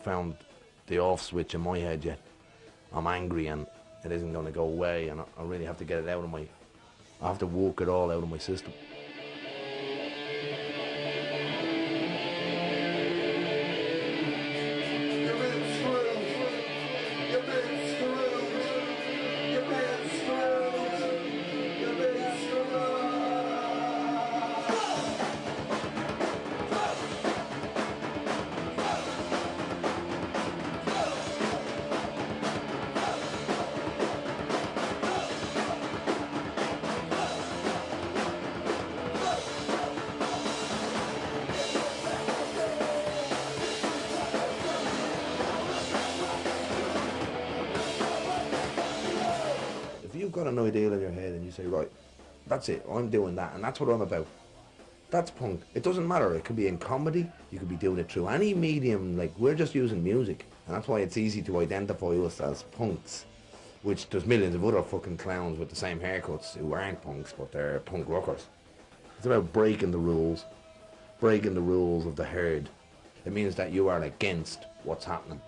found the off switch in my head yet. I'm angry and it isn't going to go away, and I really have to get it out of my, I have to work it all out of my system. If you've got an ideal in your head and you say, right, that's it, I'm doing that, and that's what I'm about, that's punk. It doesn't matter, it could be in comedy, you could be doing it through any medium, like we're just using music, and that's why it's easy to identify us as punks, which there's millions of other fucking clowns with the same haircuts who aren't punks, but they're punk rockers. It's about breaking the rules of the herd. It means that you are against what's happening.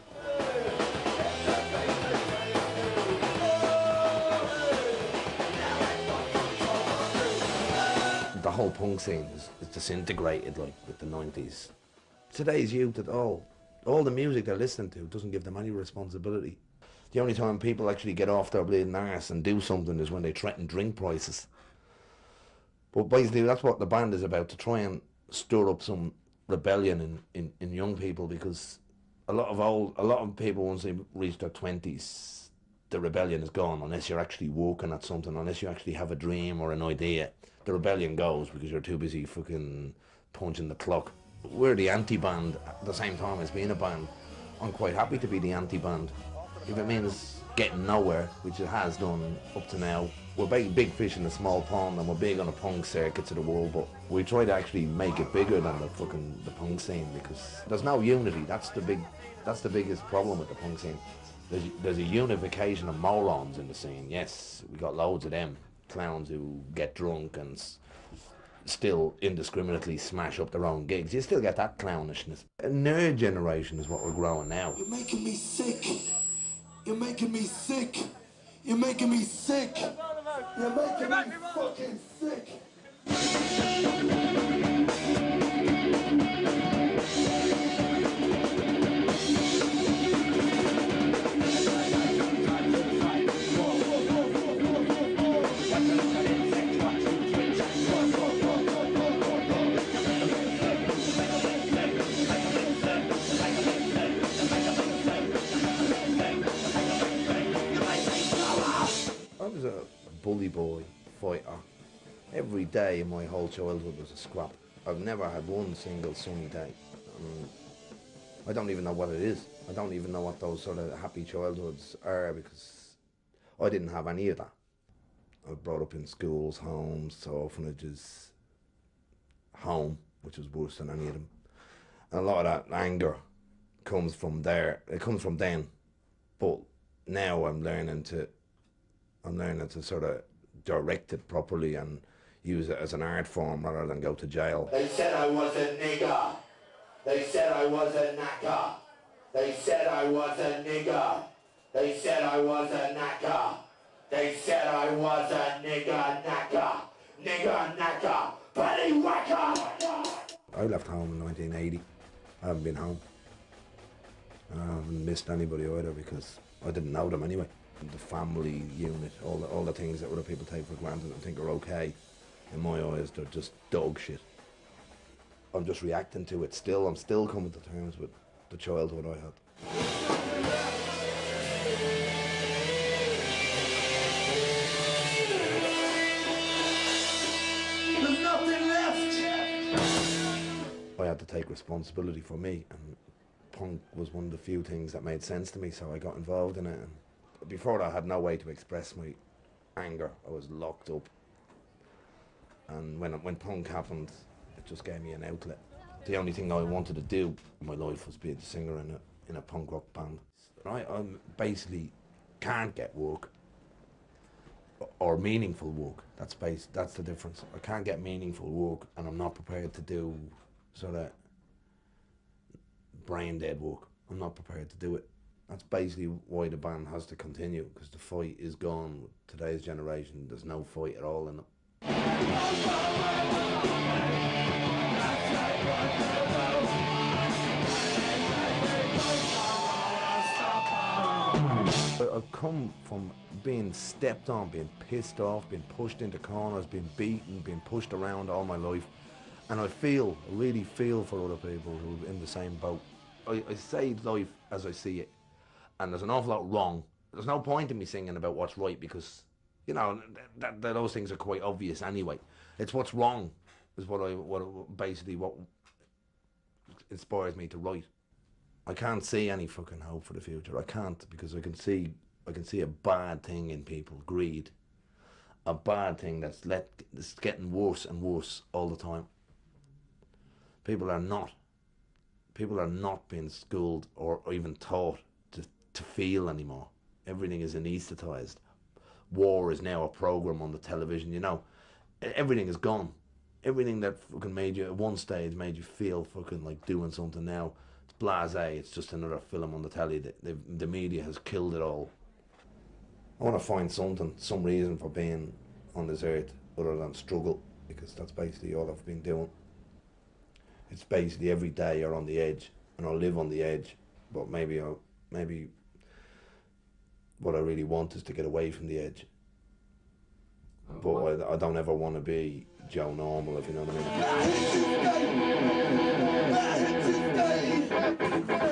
The whole punk scene is disintegrated, like with the 90s. Today's youth, all the music they're listening to doesn't give them any responsibility. The only time people actually get off their bleeding arse and do something is when they threaten drink prices. But basically that's what the band is about, to try and stir up some rebellion in young people, because a lot of people, once they reach their 20s, the rebellion is gone unless you're actually working at something, unless you actually have a dream or an idea. The rebellion goes because you're too busy fucking punching the clock. We're the anti-band at the same time as being a band. I'm quite happy to be the anti-band. If it means getting nowhere, which it has done up to now, we're big fish in a small pond, and we're big on the punk circuits of the world, but we try to actually make it bigger than the punk scene, because there's no unity. That's the biggest problem with the punk scene. There's a unification of morons in the scene. Yes, we got loads of them. Clowns who get drunk and still indiscriminately smash up their own gigs. You still get that clownishness. A nerd generation is what we're growing now. You're making me sick. You're making me sick. You're making me sick. You're making me fucking sick. I was a bully boy, fighter. Every day in my whole childhood was a scrap. I've never had one single sunny day. I don't even know what it is. I don't even know what those sort of happy childhoods are, because I didn't have any of that. I was brought up in schools, homes, orphanages, home, which was worse than any of them. And a lot of that anger comes from there. It comes from then. But now I'm learning to sort of direct it properly and use it as an art form rather than go to jail. They said I was a nigger. They said I was a knacker. They said I was a nigger. They said I was a knacker. They said I was a nigger knacker. Nigger knacker. Penny whacker. I left home in 1980. I haven't been home. I haven't missed anybody either, because I didn't know them anyway. The family unit, all the things that other people take for granted and think are okay, in my eyes they're just dog shit. I'm just reacting to it still. I'm still coming to terms with the childhood I had. There's nothing left. I had to take responsibility for me, and punk was one of the few things that made sense to me, so I got involved in it. And before that, I had no way to express my anger. I was locked up. And when punk happened, it just gave me an outlet. The only thing I wanted to do in my life was be a singer in a punk rock band. I basically can't get work, or meaningful work. That's the difference. I can't get meaningful work, and I'm not prepared to do sort of brain dead work. I'm not prepared to do it. That's basically why the band has to continue, because the fight is gone with today's generation. There's no fight at all in it. I've come from being stepped on, being pissed off, being pushed into corners, being beaten, being pushed around all my life. And I really feel for other people who are in the same boat. I say life as I see it. And there's an awful lot wrong. There's no point in me singing about what's right, because, you know, those things are quite obvious anyway. It's what's wrong is what inspires me to write. I can't see any fucking hope for the future. I can't, because I can see a bad thing in people, greed. A bad thing that's getting worse and worse all the time. People are not being schooled or even taught to feel anymore. Everything is anaesthetised. War is now a programme on the television, you know. Everything is gone. Everything that fucking made you, at one stage, made you feel fucking like doing something now, it's blasé, it's just another film on the telly. The media has killed it all. I want to find some reason for being on this earth other than struggle, because that's basically all I've been doing. It's basically every day you're on the edge, and I'll live on the edge, but maybe what I really want is to get away from the edge. But I don't ever want to be Joe Normal, if you know what I mean.